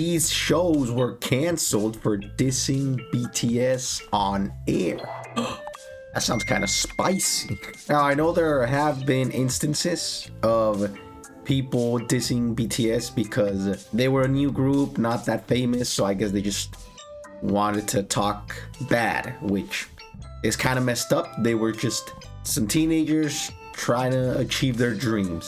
these shows were canceled for dissing BTS on air. That sounds kind of spicy. Now, I know there have been instances of people dissing BTS because they were a new group, not that famous, so I guess they just wanted to talk bad, which is kind of messed up. They were just some teenagers trying to achieve their dreams.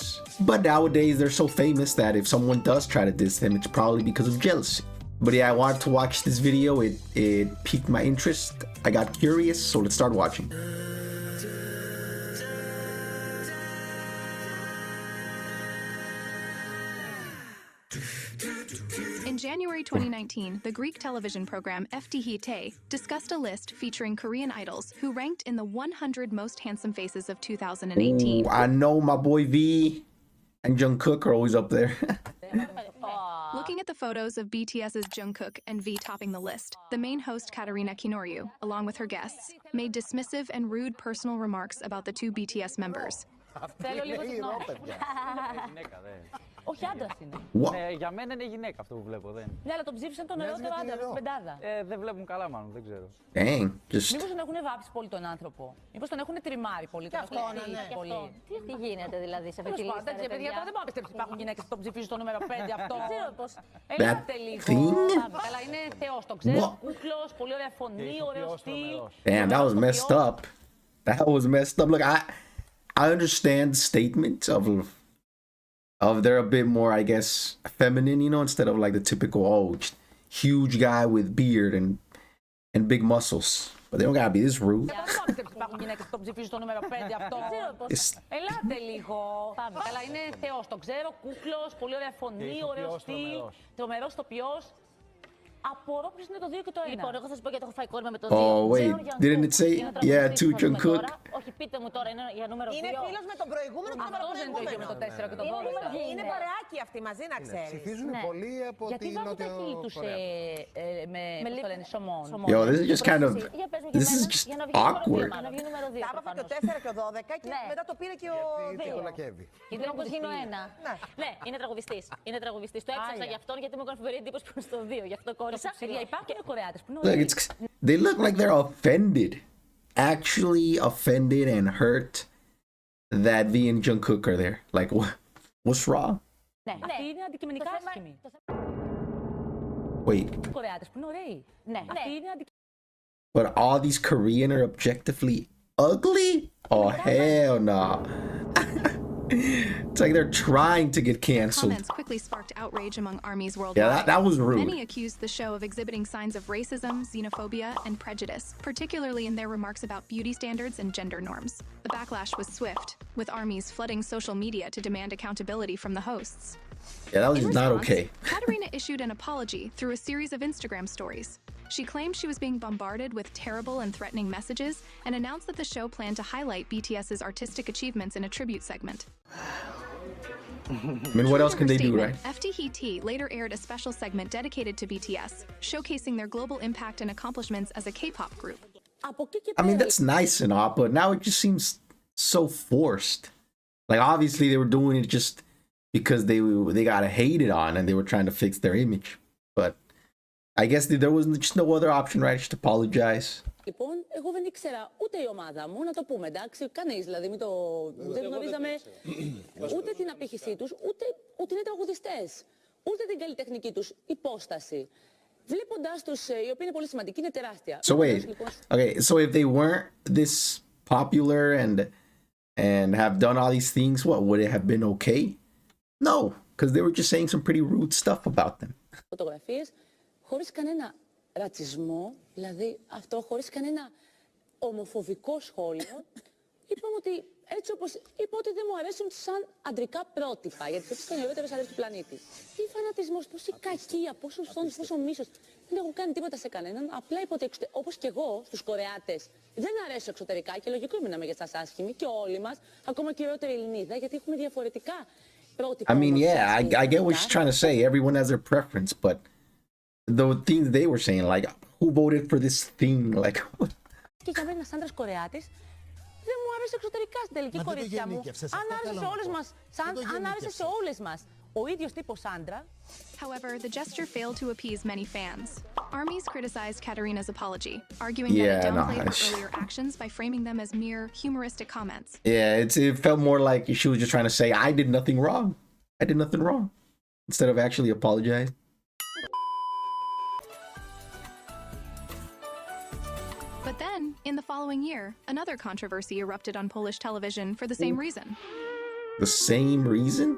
But nowadays, they're so famous that if someone does try to diss them, it's probably because of jealousy. But yeah, I wanted to watch this video. It piqued my interest. I got curious, so let's start watching. In January 2019, the Greek television program AZTECA discussed a list featuring Korean idols who ranked in the 100 most handsome faces of 2018. Ooh, I know my boy V and Jungkook are always up there. Looking at the photos of BTS's Jungkook and V topping the list, the main host Katarina Kinoryu, along with her guests, made dismissive and rude personal remarks about the two BTS members. Όχι άντρας είναι. Για μένα είναι γυναίκα αυτό που βλέπω, δεν. Ναι, αλλά τον ψήφισαν τον νεότερο άντρα, την πεντάδα. Δεν βλέπουν καλά μάλλον, δεν ξέρω. Dang, just... Μήπως τον έχουν βάψει πολύ τον άνθρωπο. Μήπως τον έχουν τριμάρει πολύ. Και αυτό, ναι. Τι γίνεται δηλαδή σε αυτή τη λίστα, ρε παιδιά, τώρα δεν μπορώ να πιστέψω ότι υπάρχουν γυναίκες που τον ψηφίζουν στο νούμερο 5 αυτό. Δεν ξέρω πώς. Ελάτε λίγο. Καλά, είναι θεός, το ξέρω. Κούκλος, πολύ ωραία φωνή, ωραίο στυλ. Damn, that was messed up. That was messed up. Look, I understand the statement of they're a bit more, I guess, feminine, you know, instead of like the typical, oh, huge guy with beard and big muscles. But they don't gotta be this rude. Υπάρχουν γυναίκες που τον ψηφίζουν στο νούμερο 5 αυτό. Ελάτε λίγο. Καλά, είναι θεός, το ξέρω. Κούκλος, πολύ ωραία φωνή, ωραίο στυλ. Τρομερός ηθοποιός. Απορώ ποιος είναι το 2 και το 1. Λοιπόν, εγώ θα σου πω γιατί έχω φάει κόρμα με το 2. Oh, wait. Didn't it say, yeah, to Jungkook? Όχι, πείτε μου τώρα, είναι για νούμερο 2. Είναι φίλος με τον προηγούμενο και αυτός είναι το ίδιο με το 4 και το 12. Είναι παρεάκι αυτοί μαζί, να ξέρεις. Ψηφίζουν πολύ από την γιατί βάζουν τα χείλη τους με το λένε σωμών. Yo, this is just kind of, this is just awkward. Τα άπαθα και ο 4 και ο 12 και μετά το πήρε και ο 2. Γιατί όπως γίνει ο 1. Ναι, είναι τραγουδιστής. Είναι τραγουδιστής. Το έψαξα γι' αυτόν γιατί μου έκανε φοβερή εντύπωση που είναι στο 2. Γι' αυτό κόρησα. Υπάρχουν Κορεάτες που είναι Look, they look like they're offended. Actually offended and hurt that V and Jungkook are there. Like, what's wrong? Ναι, αυτοί είναι αντικειμενικά άσχημοι. Wait. Κορεάτες που είναι ωραίοι. Ναι, αυτοί είναι αντικειμενικά. But all these Korean are objectively ugly? Oh, hell no. It's like they're trying to get canceled. Comments quickly sparked outrage among armies worldwide. Yeah, that was rude. Many accused the show of exhibiting signs of racism, xenophobia, and prejudice, particularly in their remarks about beauty standards and gender norms. The backlash was swift, with armies flooding social media to demand accountability from the hosts. Yeah, that was not okay. Katarina issued an apology through a series of Instagram stories. She claimed she was being bombarded with terrible and threatening messages and announced that the show planned to highlight BTS's artistic achievements in a tribute segment. I mean, what else can they do, right? AZTECA later aired a special segment dedicated to BTS, showcasing their global impact and accomplishments as a K-pop group. I mean, that's nice and all, but now it just seems so forced. Like, obviously they were doing it just because they got hated on and they were trying to fix their image. But I guess there was just no other option, right? Just apologize. Λοιπόν, εγώ δεν ήξερα ούτε η ομάδα μου, να το πούμε, εντάξει, κανείς, δηλαδή δεν γνωρίζαμε ούτε την απήχησή τους, ούτε είναι τραγουδιστές, ούτε την καλλιτεχνική τους υπόσταση. Βλέποντας τους, οι οποίοι είναι πολύ σημαντικοί, είναι τεράστια. So wait, okay, so if they weren't this popular and have done all these things, what, would it have been okay? No, because they were just saying some pretty rude stuff about them. Φωτογραφίες χωρίς κανένα ρατσισμό, δηλαδή αυτό χωρίς κανένα ομοφοβικό σχόλιο. Είπαμε ότι έτσι όπως είπα ότι δεν μου αρέσουν σαν αντρικά πρότυπα, γιατί αυτές είναι οι ωραίτερες άντρες του πλανήτη. Τι φανατισμός, πόση κακία, πόσο φθόνος, πόσο μίσος. Δεν έχω κάνει τίποτα σε κανέναν. Απλά είπα ότι όπως και εγώ στους Κορεάτες δεν αρέσω εξωτερικά και λογικό είναι να είμαι για σας άσχημη και όλοι μας, ακόμα και η ωραίτερη Ελληνίδα, γιατί έχουμε διαφορετικά πρότυπα. I mean, yeah, I get what she's trying to say. Everyone has their preference, but the things they were saying, like, who voted for this thing, like, what? Και για μένα ένας άντρας Κορεάτης δεν μου άρεσε εξωτερικά στην τελική, κορίτσια μου. Αν άρεσε σε όλες μας, αν άρεσε σε όλες μας Ο ίδιος τύπος άντρα. However, the gesture failed to appease many fans. Armies criticized Katerina's apology, arguing that Yeah, it no, downplayed her earlier actions by framing them as mere humoristic comments. Yeah, it felt more like she was just trying to say, I did nothing wrong. I did nothing wrong. Instead of actually apologizing. But then, in the following year, another controversy erupted on Polish television for the same reason. The same reason?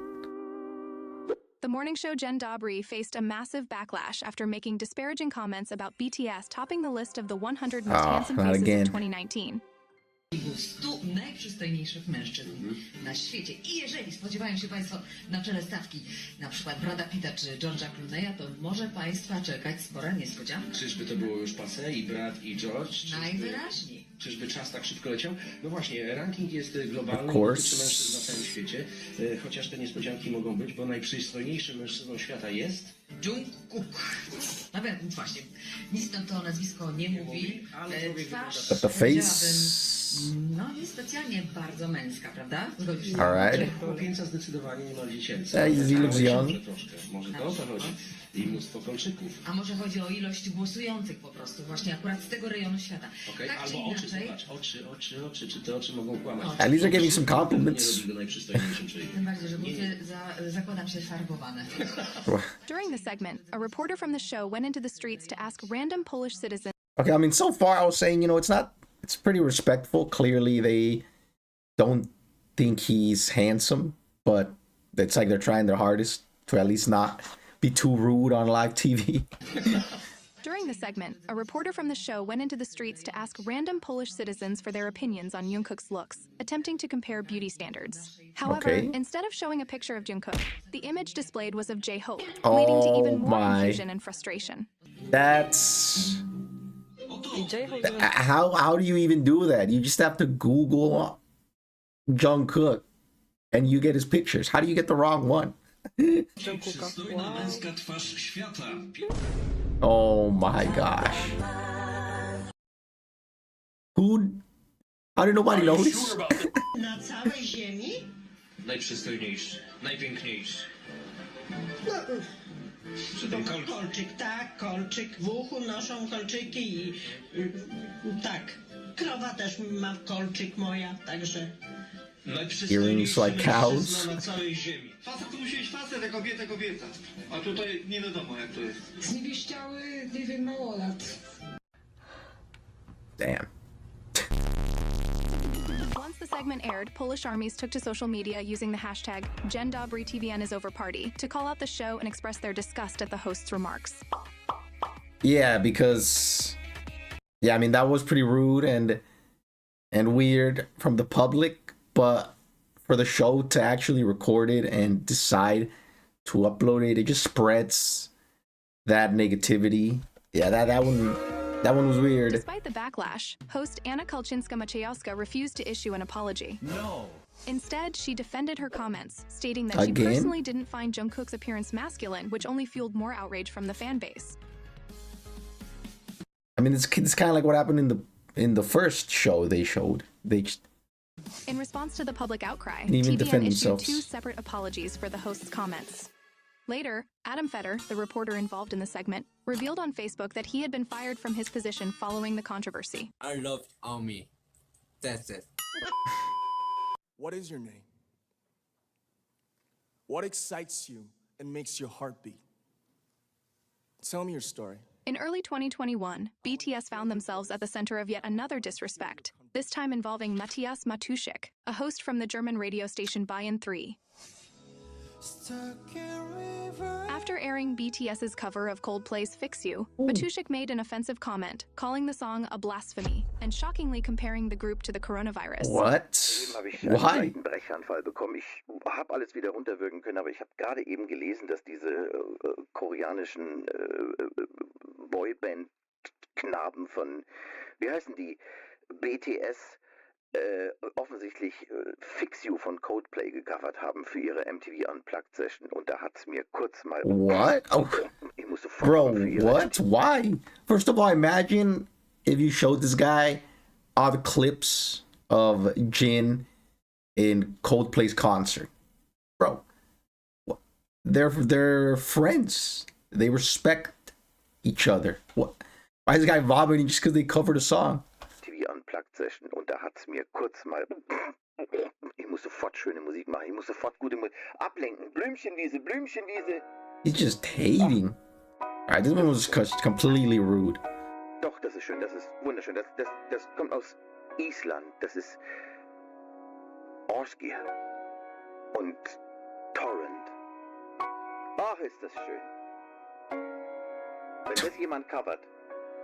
The morning show Dzień Dobry faced a massive backlash after making disparaging comments about BTS topping the list of the 100 most handsome not faces again. of 2019. 100 najprzystojniejszych mężczyzn na świecie. I jeżeli spodziewają się Państwo na czele stawki na przykład Brada Pitta czy George'a Clooney'a, to może Państwa czekać spora niespodzianka. Czyżby to było już passé i Brad i George? Najwyraźniej. Czyżby czas tak szybko leciał? No właśnie, ranking jest globalny Of i course. dotyczy mężczyzn na całym świecie. Chociaż te niespodzianki mogą być, bo najprzystojniejszym mężczyzną świata jest... Jungkook. No wiem, właśnie. Nic nam to nazwisko nie mówi. Twarz, But the face... no niespecjalnie bardzo męska, prawda? Zgodzisz się? Alright. Chłopięca zdecydowanie niemal dziecięca. Yeah, he looks young. Troszkę. Może to o to chodzi. I mnóstwo kolczyków. A może chodzi o ilość głosujących po prostu, właśnie akurat z tego rejonu świata. Okej, Tak czy albo oczy, inaczej, zobacz. Oczy. Czy te oczy mogą kłamać? At least they're giving some Nie compliments. robi go najprzystojniejszym człowiekiem. tym bardziej, że buty zakładam się farbowane. During the segment, a reporter from the show went into the streets to ask random Polish citizens Okay, I mean, so far I was saying, it's pretty respectful. Clearly they don't think he's handsome, but it's like they're trying their hardest to at least not be too rude on live TV. During the segment, a reporter from the show went into the streets to ask random Polish citizens for their opinions on Jungkook's looks, attempting to compare beauty standards. However, Okay. instead of showing a picture of Jungkook, the image displayed was of J-Hope, leading to even more my. confusion and frustration. That's how do you even do that? You just have to Google Jungkook and you get his pictures. How do you get the wrong one? Przystojna męska twarz świata. Oh my gosh. How did nobody notice? Na całej ziemi? Najprzystojniejszy, najpiękniejszy. No, Przy tym kolczyk. kolczyk, tak, kolczyk. W uchu noszą kolczyki i tak. Krowa też ma kolczyk moja, także... Earrings like cows. Na całej ziemi. Facet to musi być facet, a kobieta kobieta. A tutaj nie wiadomo jak to jest. Zniewieściały, nie wiem, małolat. Damn. Once the segment aired, Polish armies took to social media using the hashtag #JenDobryTVNIsOverParty to call out the show and express their disgust at the host's remarks. Yeah, because I mean that was pretty rude and weird from the public, but for the show to actually record it and decide to upload it, it just spreads that negativity. Yeah, that one was weird. Despite the backlash, host Anna Kalczynska-Maciejowska refused to issue an apology. No. Instead, she defended her comments, stating that she Again? personally didn't find Jungkook's appearance masculine, which only fueled more outrage from the fan base. I mean, it's kind of like what happened in the first show they showed. In response to the public outcry, Didn't even TVN defend issued themselves. 2 separate apologies for the host's comments. Later, Adam Feder, the reporter involved in the segment, revealed on Facebook that he had been fired from his position following the controversy. I love Army. That's it. What is your name? What excites you and makes your heart beat? Tell me your story. In early 2021, BTS found themselves at the center of yet another disrespect, this time involving Matthias Matuszek, a host from the German radio station Bayern 3. After airing BTS's cover of Coldplay's Fix You, Matuszek made an offensive comment, calling the song a blasphemy, and shockingly comparing the group to the coronavirus. What? Why? Einen Brechanfall bekommen. Ich habe alles wieder runterwirken können, aber ich habe gerade eben gelesen, dass diese koreanischen Boyband-Knaben von, wie heißen die, BTS, offensichtlich Fix You von Coldplay gecovert haben für ihre MTV Unplugged Session und da hat's mir kurz mal... What? Oh, Ich musste bro, für ihre what? Why? First of all, imagine if you showed this guy all the clips of Jin in Coldplay's concert. Bro, they're friends. They respect each other. What? Why is this guy vomiting just because they covered a song? TV Unplugged Session und da hat's mir kurz mal... Ich muss sofort schöne Musik machen. Ich muss sofort gute Musik... Ablenken. Blümchenwiese, Blümchenwiese. He's just hating. Alright, this one was completely rude. Doch, das ist schön. Das ist wunderschön. Das kommt aus Island. Das ist... Orskir. Und Torrent. Ach, ist das schön. Wenn das jemand covert,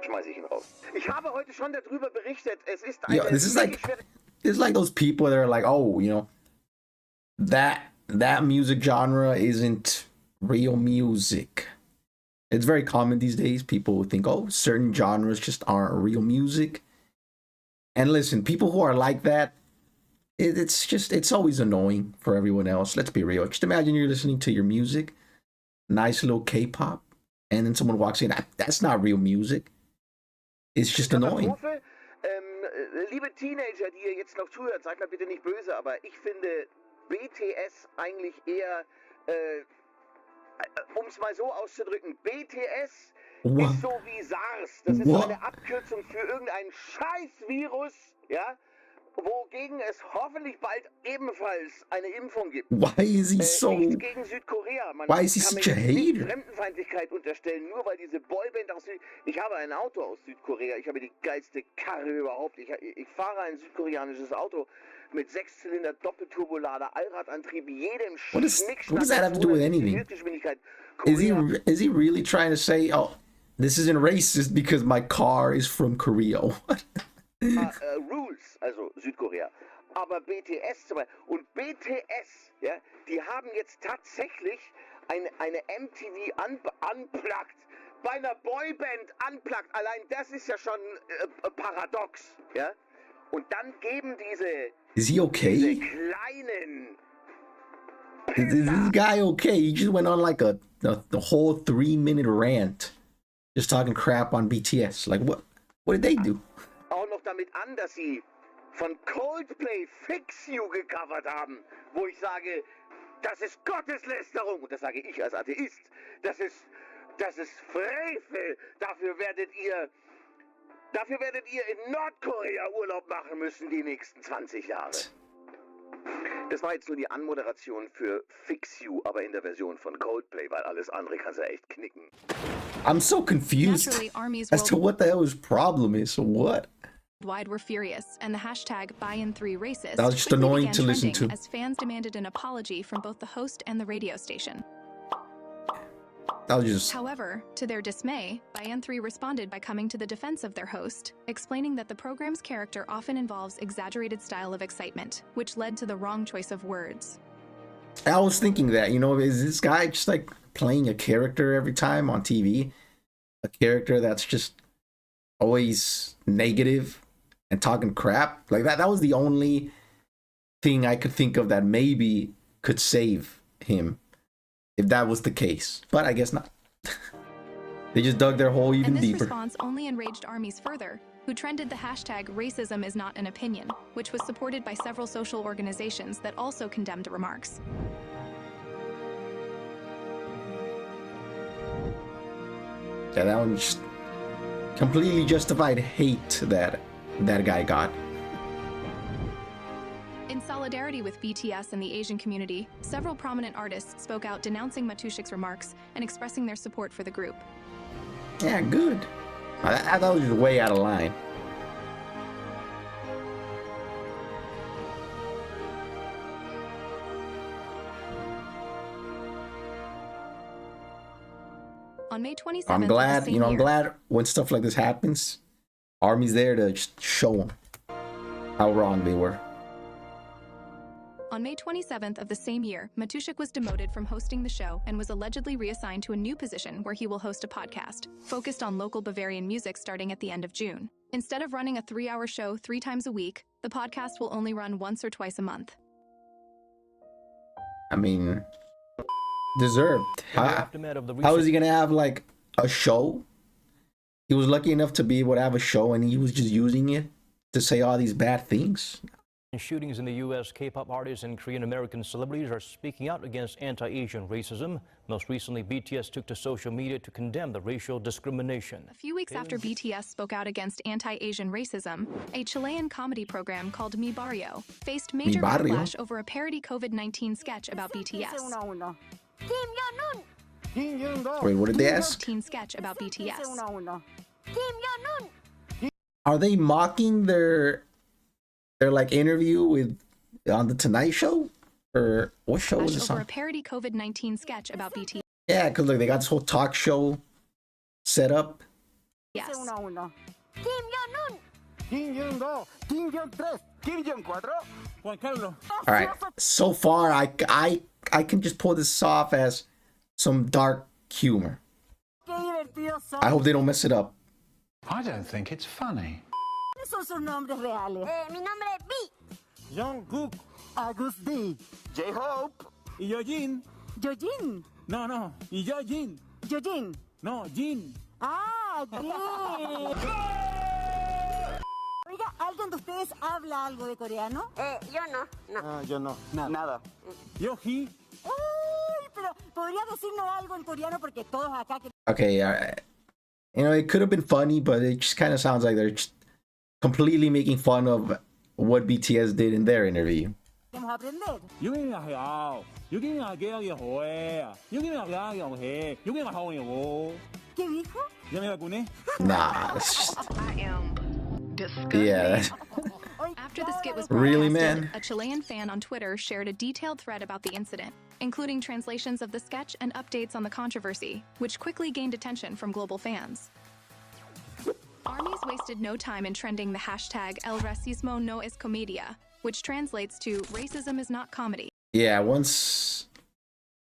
schmeiße ich ihn raus. Ich habe heute schon darüber berichtet. Es ist eine... Yeah, this is like those people that are like, oh, you know, that music genre isn't real music. It's very common these days. People think, oh, certain genres just aren't real music. And listen, people who are like that, it's always annoying for everyone else. Let's be real. Just imagine you're listening to your music, nice little K-pop, and then someone walks in. That's not real music. It's just annoying. Liebe Teenager, die ihr jetzt noch zuhört, seid mal bitte nicht böse, aber ich finde BTS eigentlich eher, um es mal so auszudrücken, BTS ist so wie SARS. Das ist eine Abkürzung für irgendein Scheißvirus, ja, wogegen es hoffentlich bald ebenfalls eine Impfung gibt. Why is he so... Nichts gegen Südkorea. Why is he such a hater? Fremdenfeindlichkeit unterstellen, nur weil diese Boyband aus Ich habe ein Auto aus Südkorea. Ich habe die geilste Karre überhaupt. Ich fahre ein südkoreanisches Auto mit 6-Zylinder Doppelturbolader, Allradantrieb, jedem What does that have to do with anything? Is he really trying to say, oh, this isn't racist because my car is from Korea? What? Rules, also Südkorea. Aber BTS zum Beispiel, und BTS, ja, die haben jetzt tatsächlich eine MTV Unplugged, bei einer Boyband Unplugged, allein das ist ja schon paradox, ja. Und dann geben Is he okay? diese kleinen... Is this guy okay? He just went on like the whole 3-minute rant, just talking crap on BTS. Like, what did they do? Auch noch damit an, dass sie von Coldplay Fix You gecovert haben, wo ich sage, das ist Gotteslästerung. Und das sage ich als Atheist. Das ist Frevel. Dafür werdet ihr in Nordkorea Urlaub machen müssen die nächsten 20 Jahre. Das war jetzt nur die Anmoderation für Fix You, aber in der Version von Coldplay, weil alles andere kannst du echt knicken. I'm so confused as to what the hell his problem is. So what? Worldwide were furious, and the hashtag #BuyIn3Racist That was just annoying to listen to. as fans demanded an apology from both the host and the radio station. That was just... However, to their dismay, BuyIn3 responded by coming to the defense of their host, explaining that the program's character often involves exaggerated style of excitement, which led to the wrong choice of words. I was thinking that, you know, is this guy just like playing a character every time on TV? A character that's just always negative and talking crap? Like that was the only thing I could think of that maybe could save him, if that was the case. But I guess not. They just dug their hole even deeper. And this response only enraged armies further, who trended the hashtag racism is not an opinion, which was supported by several social organizations that also condemned the remarks. Yeah, that one just completely justified hate that guy got. In solidarity with BTS and the Asian community, several prominent artists spoke out denouncing Matuszyk's remarks and expressing their support for the group. Yeah, good. I thought it was just way out of line. On May 27th, I'm glad, you know, I'm glad when stuff like this happens, Army's there to just show them how wrong they were. On May 27th of the same year, Matuszczyk was demoted from hosting the show and was allegedly reassigned to a new position where he will host a podcast, focused on local Bavarian music starting at the end of June. Instead of running a 3-hour show 3 times a week, the podcast will only run once or twice a month. I mean, deserved. How is he gonna have like a show? He was lucky enough to be able to have a show and he was just using it to say all these bad things. Shootings in the U.S., K-pop artists and Korean American celebrities are speaking out against anti-Asian racism. Most recently, BTS took to social media to condemn the racial discrimination. A few weeks after BTS spoke out against anti-Asian racism, a Chilean comedy program called Mi Barrio faced major backlash over a parody COVID-19 sketch about BTS. Wait, what did they ask? Sketch about BTS. Are they mocking their like interview with on the Tonight Show, or what show was this on? Over a parody COVID-19 sketch about BTS. Yeah, because look, they got this whole talk show set up. Yes. All right, so far I can just pull this off as some dark humor. I hope they don't mess it up. I don't think it's funny. Son sus nombres reales. Mi nombre es B. Jungkook. Agus D. J-Hope. Y yo Jin. Jojin. No. Y yo Jin. Jojin. No, Jin. Ah, Jin. Oiga, ¿alguien de ustedes habla algo de coreano? Yo no. Yo no. Nada. Yo he. Uy, pero podría decirnos algo en coreano porque todos acá que... Okay, you know, it could have been funny, but it just kind of sounds like they're just completely making fun of what BTS did in their interview. Vamos a aprender. ¿Qué dijo? Ya me vacuné. Nah, it's just... I am disgusted. Yeah. After the skit was Really, broadcasted, man? a Chilean fan on Twitter shared a detailed thread about the incident, including translations of the sketch and updates on the controversy, which quickly gained attention from global fans. Armies wasted no time in trending the hashtag El Racismo No Es Comedia, which translates to racism is not comedy. Yeah, once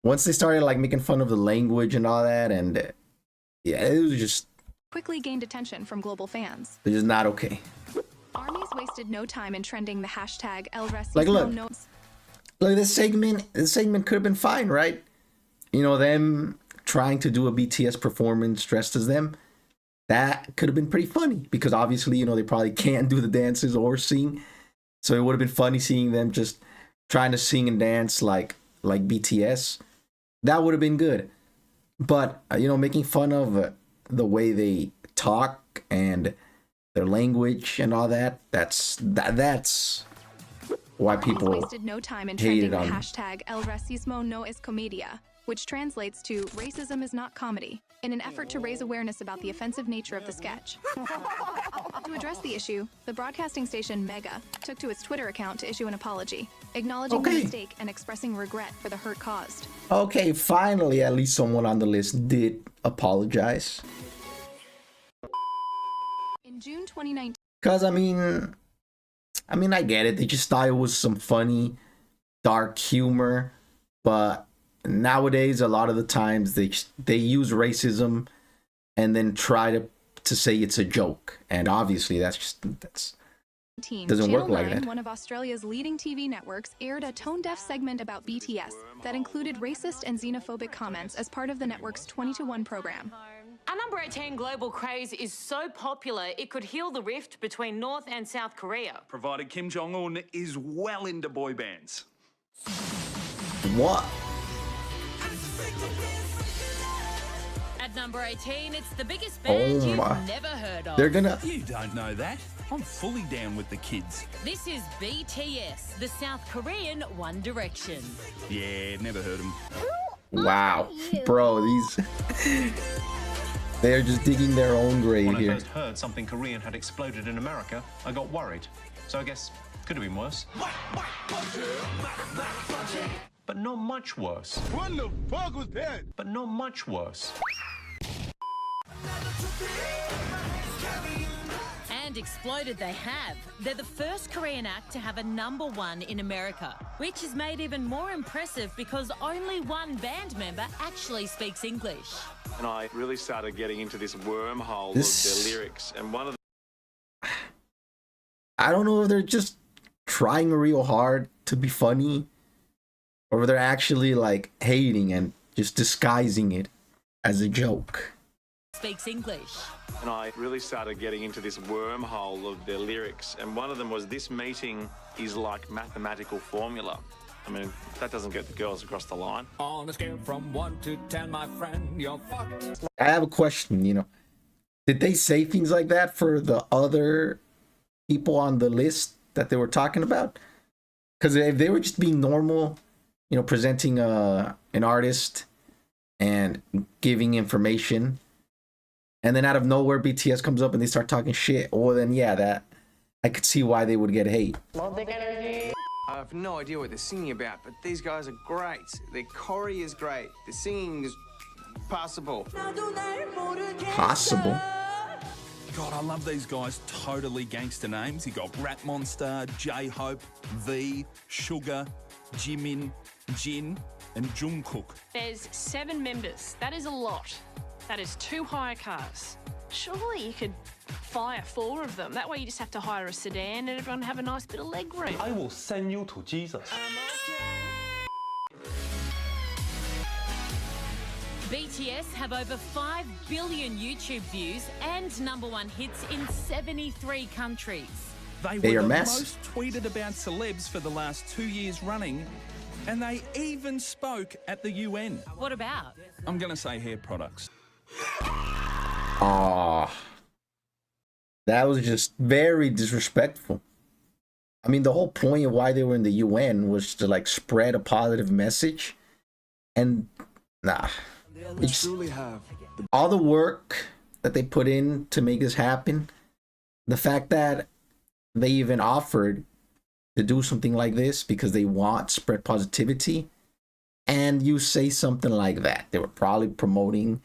they started like making fun of the language and all that, and yeah, it was just Quickly gained attention from global fans. it's just not okay. Armies wasted no time in trending the hashtag El Racismo Like, look. No... Look, this segment could have been fine, right? You know, them trying to do a BTS performance dressed as them. That could have been pretty funny because obviously, you know, they probably can't do the dances or sing. So it would have been funny seeing them just trying to sing and dance like BTS. That would have been good. But, you know, making fun of the way they talk and their language and all that, that's why people wasted no time in hated trending the on hashtag El Racismo No Es Comedia, which translates to racism is not comedy, in an effort to raise awareness about the offensive nature of the sketch. To address the issue, the broadcasting station Mega took to its Twitter account to issue an apology, acknowledging the mistake and expressing regret for the hurt caused. Okay, finally, at least someone on the list did apologize. In June 2019, Because, I mean, I get it. They just thought it was some funny, dark humor. But nowadays, a lot of the times, they use racism and then try to say it's a joke. And obviously, that's doesn't work like that. One of Australia's leading TV networks aired a tone-deaf segment about BTS that included racist and xenophobic comments as part of the network's 20-to-1 program. Our number 18 global craze is so popular it could heal the rift between North and South Korea. Provided Kim Jong-un is well into boy bands. What? At number 18, it's the biggest band you've never heard of. They're gonna... You don't know that. I'm fully down with the kids. This is BTS, the South Korean One Direction. Yeah, never heard them. Wow. Bro, these... They're just digging their own grave When here. I first heard something Korean had exploded in America, I got worried. So I guess could have been worse. But not much worse. What the fuck was that? But not much worse. And exploded they have. They're the first Korean act to have a #1 in America, which is made even more impressive because only one band member actually speaks English. And I really started getting into this wormhole of their lyrics. And one of the... I don't know if they're just trying real hard to be funny or if they're actually like hating and just disguising it as a joke. speaks English. And I really started getting into this wormhole of their lyrics. And one of them was, "This meeting is like mathematical formula." I mean, that doesn't get the girls across the line. On a scale from 1 to 10, my friend, you're fucked. I have a question, you know. Did they say things like that for the other people on the list that they were talking about? Because if they were just being normal, you know, presenting an artist and giving information, and then out of nowhere BTS comes up and they start talking shit, well then yeah, that I could see why they would get hate. I have no idea what they're singing about, but these guys are great. Their choreo is great. The singing is passable. Possible? God, I love these guys' totally gangster names. You got Rat Monster, J-Hope, V, Sugar, Jimin, Jin, and Jungkook. There's 7 members. That is a lot. That is 2 hire cars. Surely you could fire 4 of them. That way you just have to hire a sedan and everyone have a nice bit of leg room. I will send you to Jesus. BTS have over 5 billion YouTube views and #1 hits in 73 countries. They were are the mess. most tweeted about celebs for the last 2 years running, and they even spoke at the UN. What about? I'm going to say hair products. Ah, that was just very disrespectful. I mean, the whole point of why they were in the UN was to like spread a positive message, and nah. We truly have All the work that they put in to make this happen, the fact that they even offered to do something like this because they want spread positivity, and you say something like that, they were probably promoting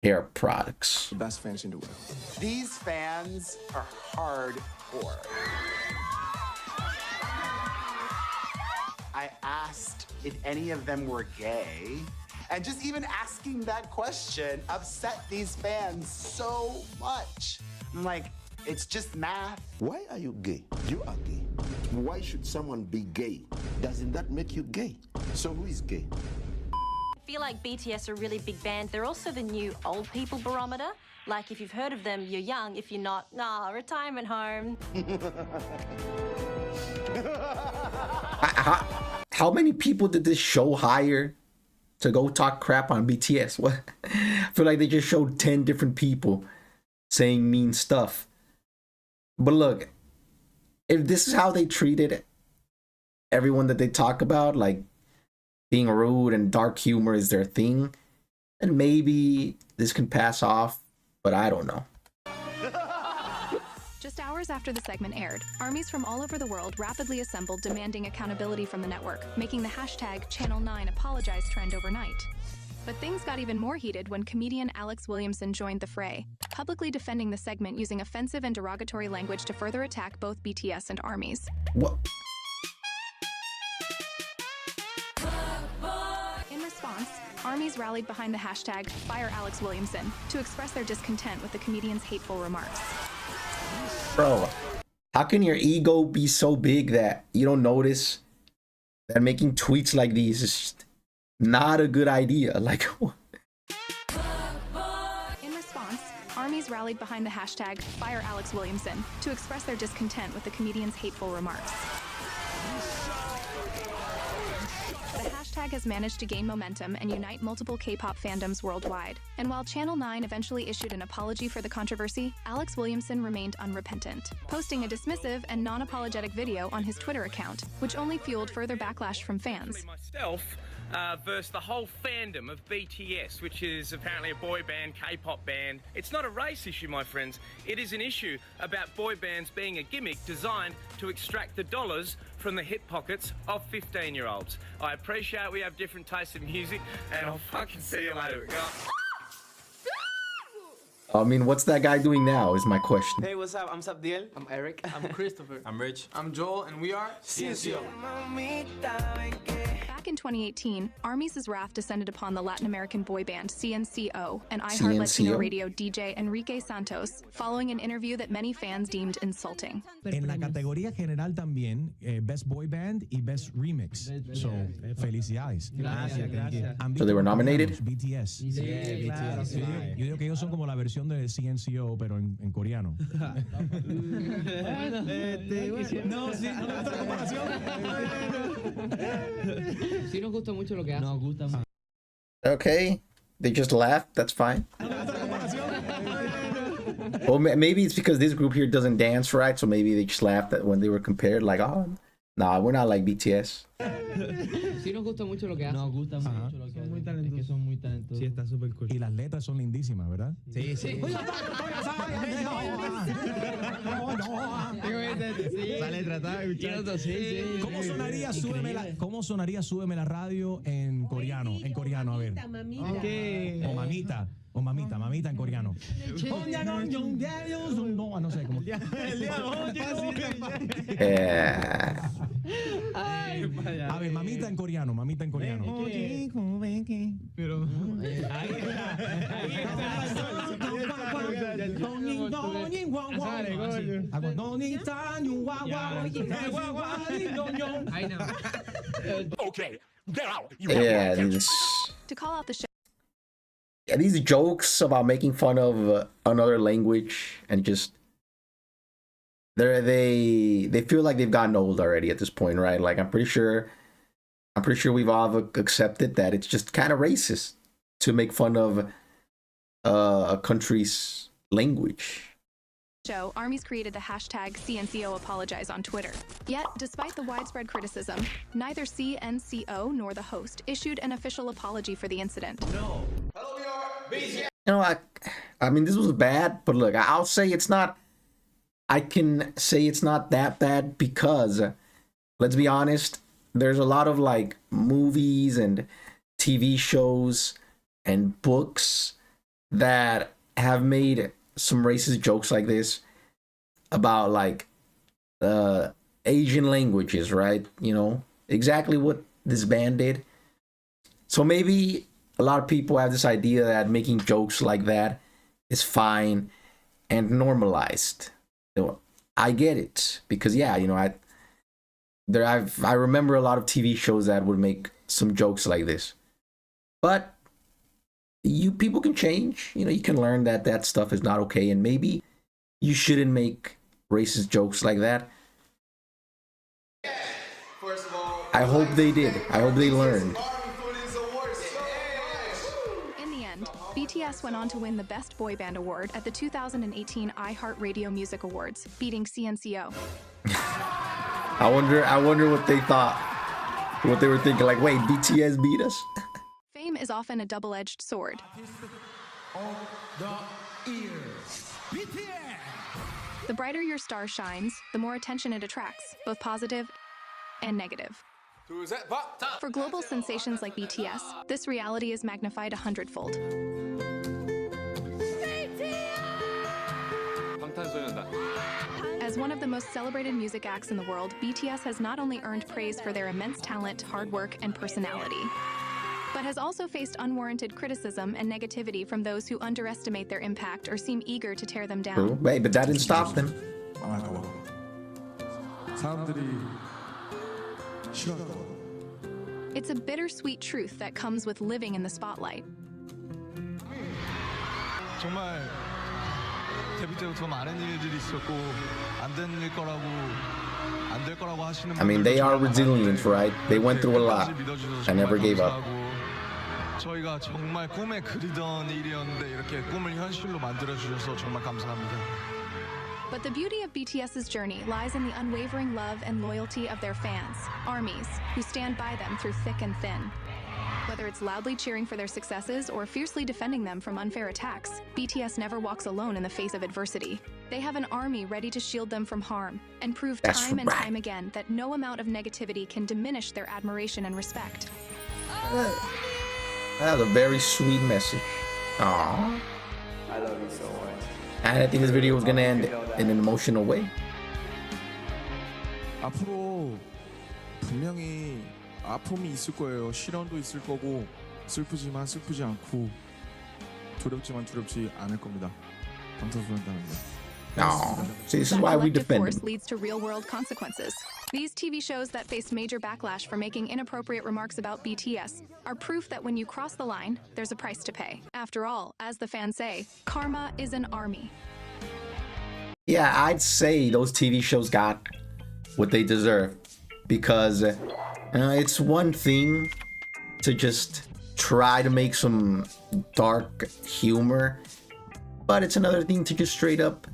hair products. the best fans in the world. These fans are hardcore. I asked if any of them were gay, and just even asking that question upset these fans so much. I'm like, it's just math. Why are you gay? You are gay. Why should someone be gay? Doesn't that make you gay? So who is gay? I feel like BTS are a really big band. They're also the new old people barometer. Like, if you've heard of them, you're young. If you're not, nah, retirement home. How many people did this show hire to go talk crap on BTS? What? I feel like they just showed 10 different people saying mean stuff. But look, if this is how they treated everyone that they talk about, like being rude and dark humor is their thing, then maybe this can pass off, but I don't know. Just hours after the segment aired, armies from all over the world rapidly assembled demanding accountability from the network, making the hashtag Channel9Apologize trend overnight. But things got even more heated when comedian Alex Williamson joined the fray, publicly defending the segment using offensive and derogatory language to further attack both BTS and armies. What? In response, armies rallied behind the hashtag #FireAlexWilliamson to express their discontent with the comedian's hateful remarks. Bro, how can your ego be so big that you don't notice that making tweets like these is just not a good idea? Like, in response, armies rallied behind the hashtag #FireAlexWilliamson to express their discontent with the comedian's hateful remarks. The hashtag has managed to gain momentum and unite multiple K-pop fandoms worldwide. And while Channel 9 eventually issued an apology for the controversy, Alex Williamson remained unrepentant, posting a dismissive and non-apologetic video on his Twitter account, which only fueled further backlash from fans. Myself versus the whole fandom of BTS, which is apparently a boy band, K-pop band. It's not a race issue, my friends. It is an issue about boy bands being a gimmick designed to extract the dollars from the hip pockets of 15-year-olds. I appreciate we have different tastes in music, and I'll fucking see you later. I mean, what's that guy doing now is my question. Hey, what's up? I'm Sabdiel. I'm Eric. I'm Christopher. I'm Rich. I'm Joel, and we are CNCO. Back in 2018, ARMY's wrath descended upon the Latin American boy band CNCO and iHeart Latino Radio DJ Enrique Santos, following an interview that many fans deemed insulting. En la categoría general también, Best Boy Band y Best Remix. So, felicidades. Gracias. So they were nominated? BTS. Sí, claro. Sí. Yo digo que ellos son como la versión de CNCO, pero en coreano. No, sí, no me gusta la comparación. Sí nos gusta mucho lo que hacen. Nos gusta mucho. Okay, they just laughed. That's fine. Well, maybe it's because this group here doesn't dance right, so maybe they just laughed at when they were compared. Like, oh, nah, we're not like BTS. Sí nos gusta mucho lo que hacen. Nos gusta mucho lo que hacen. Muy talentosos. Es que son muy talentosos. Sí, está súper cool. Y las letras son lindísimas, ¿verdad? Sí, sí. Sale tratada, sí. ¿Cómo sonaría Súbeme la radio en coreano? En coreano, a ver. O mamita. O mamita en coreano. No sé cómo. A ver, mamita en coreano. Pero Okay, get out. Yeah, to call out the show. Yeah, these jokes about making fun of another language and just they feel like they've gotten old already at this point, right? Like I'm pretty sure we've all accepted that it's just kind of racist to make fun of a country's language. ARMY's created the hashtag CNCO apologize on Twitter. Yet, despite the widespread criticism, neither CNCO nor the host issued an official apology for the incident. No. You know, I mean, this was bad, but look, I'll say it's not. I can say it's not that bad because, let's be honest, there's a lot of like movies and TV shows and books that have made some racist jokes like this about like Asian languages, right? You know, exactly what this band did. So maybe a lot of people have this idea that making jokes like that is fine and normalized. You know, I get it because yeah, you know, I remember a lot of TV shows that would make some jokes like this. But people can change. You know, you can learn that stuff is not okay, and maybe you shouldn't make racist jokes like that. I hope they did. I hope they learned. In the end, BTS went on to win the Best Boy Band Award at the 2018 iHeart Radio Music Awards, beating CNCO. I wonder what they thought. What they were thinking, like, wait, BTS beat us? Fame is often a double-edged sword. The brighter your star shines, the more attention it attracts, both positive and negative. For global sensations like BTS, this reality is magnified 100-fold. As one of the most celebrated music acts in the world, BTS has not only earned praise for their immense talent, hard work, and personality, but has also faced unwarranted criticism and negativity from those who underestimate their impact or seem eager to tear them down. True. Wait, but that didn't stop them. It's a bittersweet truth that comes with living in the spotlight. 정말 데뷔 때부터 많은 일들이 있었고 안 될 거라고 하시는 분들도 I mean, they are resilient, right? They went through a lot and never gave up. 저희가 정말 꿈에 그리던 일이었는데 이렇게 꿈을 현실로 만들어 주셔서 정말 감사합니다. But the beauty of BTS's journey lies in the unwavering love and loyalty of their fans, ARMYs, who stand by them through thick and thin. Whether it's loudly cheering for their successes or fiercely defending them from unfair attacks, BTS never walks alone in the face of adversity. They have an army ready to shield them from harm and prove time and time again that no amount of negativity can diminish their admiration and respect. That's a very sweet message. Aww. I love you so much. And I think this video was gonna end in an emotional way. 앞으로 분명히 아픔이 있을 거예요. 시련도 있을 거고 슬프지만 슬프지 않고 두렵지만 두렵지 않을 겁니다. 방탄소년단입니다. No. See, this is why we Collective defend force them. leads to real-world consequences. These TV shows that face major backlash for making inappropriate remarks about BTS are proof that when you cross the line, there's a price to pay. After all, as the fans say, karma is an army. Yeah, I'd say those TV shows got what they deserve, because it's one thing to just try to make some dark humor, but it's another thing to just straight up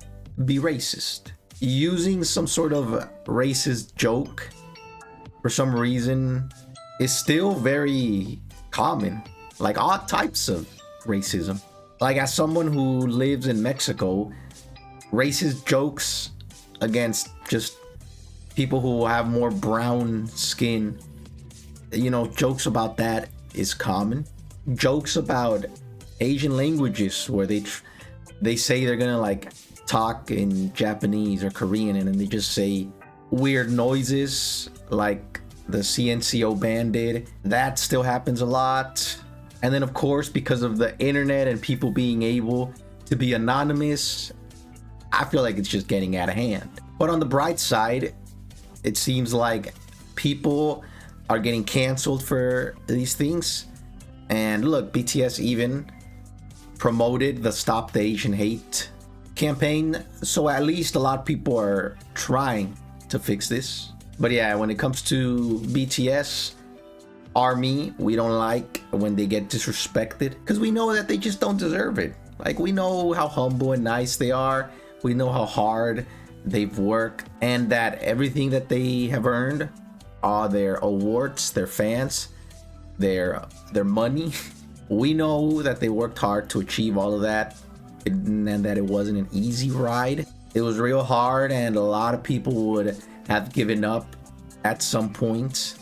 be racist. Using some sort of racist joke for some reason is still very common, like all types of racism. Like, as someone who lives in Mexico, racist jokes against just people who have more brown skin, you know, jokes about that is common. Jokes about Asian languages where they say they're gonna like talk in Japanese or Korean and then they just say weird noises like the CNCO band did. That still happens a lot. And then of course, because of the internet and people being able to be anonymous, I feel like it's just getting out of hand. But on the bright side, it seems like people are getting canceled for these things. And look, BTS even promoted the Stop the Asian Hate campaign, so at least a lot of people are trying to fix this. But yeah, when it comes to BTS ARMY, we don't like when they get disrespected, because we know that they just don't deserve it. Like, we know how humble and nice they are, we know how hard they've worked, and that everything that they have earned, all their awards, their fans, their money, we know that they worked hard to achieve all of that, and that it wasn't an easy ride. It was real hard, and a lot of people would have given up at some point.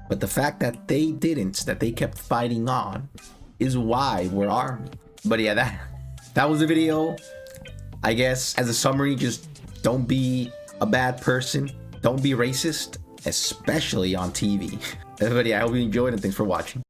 But the fact that they didn't, that they kept fighting on, is why we're ARMY. But yeah, that was the video. I guess as a summary, just don't be a bad person. Don't be racist, especially on TV. But yeah, I hope you enjoyed, and thanks for watching.